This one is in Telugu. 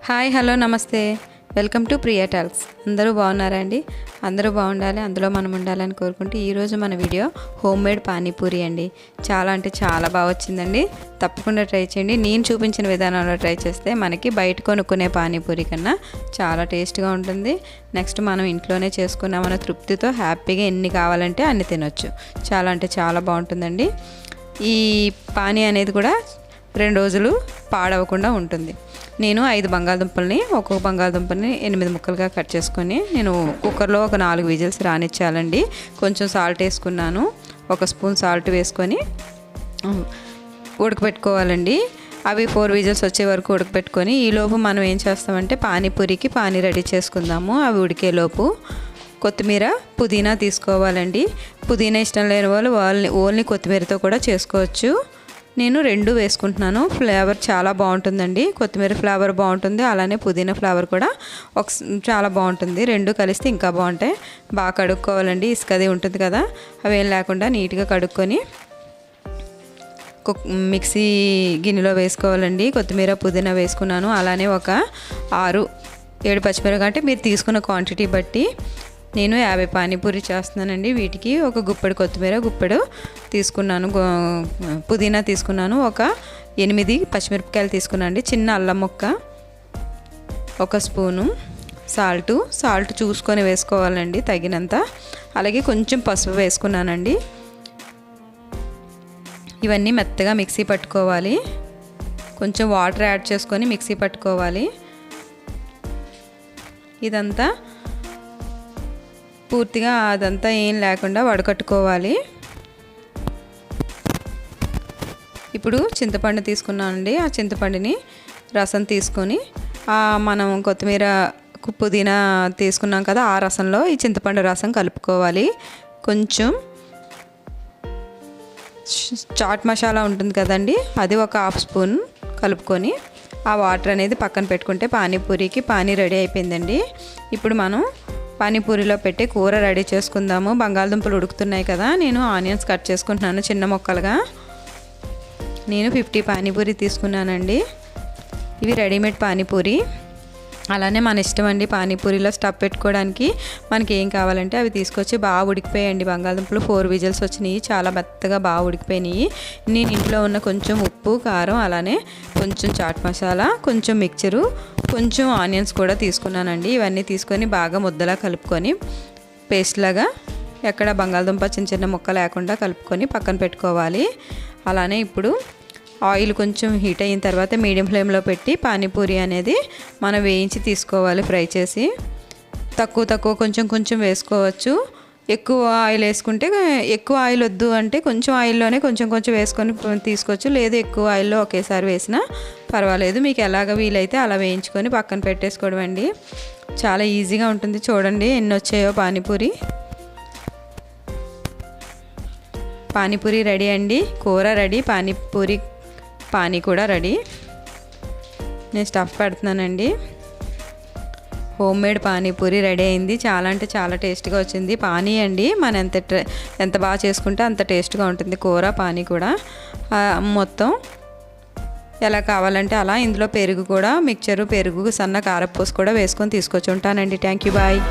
హాయ్ హలో నమస్తే వెల్కమ్ టు ప్రియా టాక్స్. అందరూ బాగున్నారా అండి? అందరూ బాగుండాలి, అందులో మనం ఉండాలని కోరుకుంటూ ఈరోజు మన వీడియో హోమ్ మేడ్ పానీపూరి అండి. చాలా అంటే చాలా బాగా వచ్చిందండి. తప్పకుండా ట్రై చేయండి. నేను చూపించిన విధానంలో ట్రై చేస్తే మనకి బయట కొనుక్కునే పానీపూరి కన్నా చాలా టేస్ట్గా ఉంటుంది. నెక్స్ట్ మనం ఇంట్లోనే చేసుకున్నామన్న తృప్తితో హ్యాపీగా ఎన్ని కావాలంటే అన్ని తినొచ్చు. చాలా అంటే చాలా బాగుంటుందండి. ఈ పానీ అనేది కూడా 2 రోజులు పాడవకుండా ఉంటుంది. నేను 5 బంగాళదుంపల్ని, ఒక్కొక్క బంగాళదుంపల్ని 8 ముక్కలుగా కట్ చేసుకొని నేను కుక్కర్లో ఒక 4 విజిల్స్ రానిచ్చాలండి. కొంచెం సాల్ట్ వేసుకున్నాను, 1 స్పూన్ సాల్ట్ వేసుకొని ఉడకపెట్టుకోవాలండి. అవి 4 విజిల్స్ వచ్చే వరకు ఉడకపెట్టుకొని ఈలోపు మనం ఏం చేస్తామంటే పానీపూరికి పానీ రెడీ చేసుకుందాము. అవి ఉడికేలోపు కొత్తిమీర, పుదీనా తీసుకోవాలండి. పుదీనా ఇష్టం లేని వాళ్ళు ఓన్లీ కొత్తిమీరతో కూడా చేసుకోవచ్చు. నేను 2 వేసుకుంటున్నాను. ఫ్లేవర్ చాలా బాగుంటుందండి. కొత్తిమీర ఫ్లేవర్ బాగుంటుంది, అలానే పుదీనా ఫ్లేవర్ కూడా చాలా బాగుంటుంది. 2 కలిస్తే ఇంకా బాగుంటాయి. బాగా కడుక్కోవాలండి. ఇసుకది ఉంటుంది కదా, అవేం లేకుండా నీట్గా కడుక్కొని మిక్సీ గిన్నెలో వేసుకోవాలండి. కొత్తిమీర, పుదీనా వేసుకున్నాను. అలానే ఒక 6-7 పచ్చిమిరపకాయ, అంటే మీరు తీసుకున్న క్వాంటిటీ బట్టి. నేను 50 పానీపూరి చేస్తున్నానండి. వీటికి ఒక గుప్పెడు కొత్తిమీర, గుప్పెడు తీసుకున్నాను పుదీనా తీసుకున్నాను. ఒక 8 పచ్చిమిరపకాయలు తీసుకున్నాను. చిన్న అల్లం ముక్క, 1 స్పూను సాల్ట్ చూసుకొని వేసుకోవాలండి తగినంత. అలాగే కొంచెం పసుపు వేసుకున్నానండి. ఇవన్నీ మెత్తగా మిక్సీ పట్టుకోవాలి. కొంచెం వాటర్ యాడ్ చేసుకొని మిక్సీ పట్టుకోవాలి. ఇదంతా పూర్తిగా అదంతా ఏం లేకుండా వడకట్టుకోవాలి. ఇప్పుడు చింతపండు తీసుకున్నానండి. ఆ చింతపండుని రసం తీసుకొని మనం కొత్తిమీర, పుదీనా తీసుకున్నాం కదా, ఆ రసంలో ఈ చింతపండు రసం కలుపుకోవాలి. కొంచెం చాట్ మసాలా ఉంటుంది కదండి, అది ఒక 1/2 స్పూన్ కలుపుకొని ఆ వాటర్ అనేది పక్కన పెట్టుకుంటే పానీపూరికి పానీ రెడీ అయిపోయిందండి. ఇప్పుడు మనం పానీపూరిలో పెట్టి కూర రెడీ చేసుకుందాము. బంగాళదుంపలు ఉడుకుతున్నాయి కదా, నేను ఆనియన్స్ కట్ చేసుకుంటున్నాను చిన్న ముక్కలుగా. నేను 50 పానీపూరి తీసుకున్నానండి. ఇవి రెడీమేడ్ పానీపూరి. అలానే మన ఇష్టం అండి. పానీపూరిలో స్టఫ్ పెట్టుకోవడానికి మనకి ఏం కావాలంటే అవి తీసుకొచ్చి బాగా ఉడికిపోయాయండి. బంగాళదుంపలు 4 విజిల్స్ వచ్చినాయి. చాలా మెత్తగా బాగా ఉడికిపోయినాయి. నేను ఇంట్లో ఉన్న కొంచెం ఉప్పు, కారం, అలానే కొంచెం చాట్ మసాలా, కొంచెం మిక్చరు, కొంచెం ఆనియన్స్ కూడా తీసుకున్నానండి. ఇవన్నీ తీసుకొని బాగా ముద్దలా కలుపుకొని పేస్ట్ లాగా, ఎక్కడ బంగాళదుంప చిన్న చిన్న ముక్క లేకుండా కలుపుకొని పక్కన పెట్టుకోవాలి. అలానే ఇప్పుడు ఆయిల్ కొంచెం హీట్ అయిన తర్వాత మీడియం ఫ్లేమ్లో పెట్టి పానీపూరి అనేది మనం వేయించి తీసుకోవాలి. ఫ్రై చేసి తక్కువ కొంచెం వేసుకోవచ్చు. ఎక్కువ ఆయిల్ వేసుకుంటే, ఎక్కువ ఆయిల్ వద్దు అంటే కొంచెం ఆయిల్లోనే కొంచెం వేసుకొని తీసుకోవచ్చు. లేదు ఎక్కువ ఆయిల్లో ఒకేసారి వేసినా పర్వాలేదు. మీకు ఎలాగ వీలైతే అలా వేయించుకొని పక్కన పెట్టేసుకోవడం అండి. చాలా ఈజీగా ఉంటుంది. చూడండి ఎన్ని వచ్చాయో పానీపూరి రెడీ అండి. కూర రెడీ, పానీ కూడా రెడీ. నేను స్టఫ్ పెడుతున్నానండి. హోమ్ మేడ్ పానీపూరి రెడీ అయింది. చాలా అంటే చాలా టేస్ట్గా వచ్చింది. పానీ అండి, మనం ఎంత బాగా చేసుకుంటే అంత టేస్ట్గా ఉంటుంది. కూర, పానీ కూడా మొత్తం ఎలా కావాలంటే అలా. ఇందులో పెరుగు కూడా, మిక్చరు, పెరుగు, సన్న కారపూస కూడా వేసుకొని తీసుకొచ్చి ఉంటానండి. Thank you, bye.